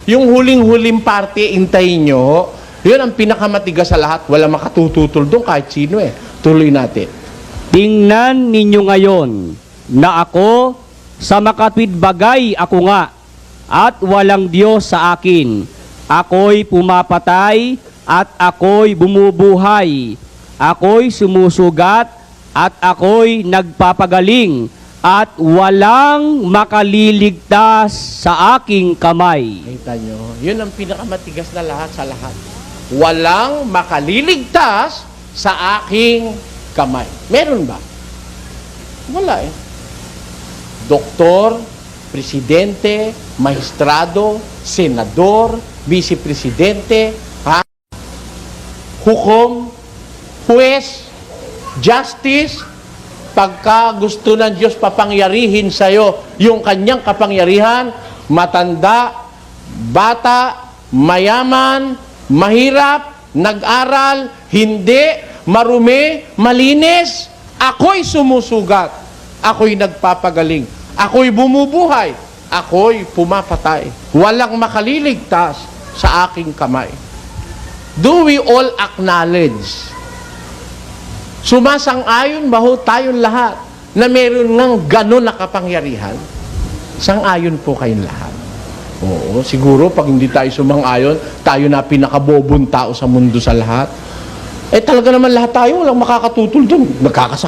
Yung huling-huling parte, intayin nyo. Yun ang pinakamatigas sa lahat. Wala makatututol doon kahit sino eh. Tuloy natin. Tingnan ninyo ngayon na ako sa makapitbagay ako nga at walang Diyos sa akin. Ako'y pumapatay at ako'y bumubuhay. Ako'y sumusugat at ako'y nagpapagaling at walang makaliligtas sa aking kamay. Kita nyo, yun ang pinakamatigas na lahat sa lahat. Walang makaliligtas sa aking kamay. Meron ba? Wala eh. Doktor, presidente, maestrado, senador, vice-presidente, hukom, huwes, justice, pagka gusto ng Diyos papangyarihin sa'yo yung kanyang kapangyarihan, matanda, bata, mayaman, mahirap, nag-aral, hindi, marumi, malinis, ako'y sumusugat, ako'y nagpapagaling, ako'y bumubuhay, ako'y pumapatay. Walang makaliligtas sa aking kamay. Do we all acknowledge? Sumasang-ayon ba ho tayong lahat na meron ng gano'n na kapangyarihan? Sang-ayon po kayong lahat. Oo, siguro pag hindi tayo sumang-ayon, tayo na pinakabobong tao sa mundo sa lahat. Eh talaga naman lahat tayo, walang makakatutol doon. Magkakasama.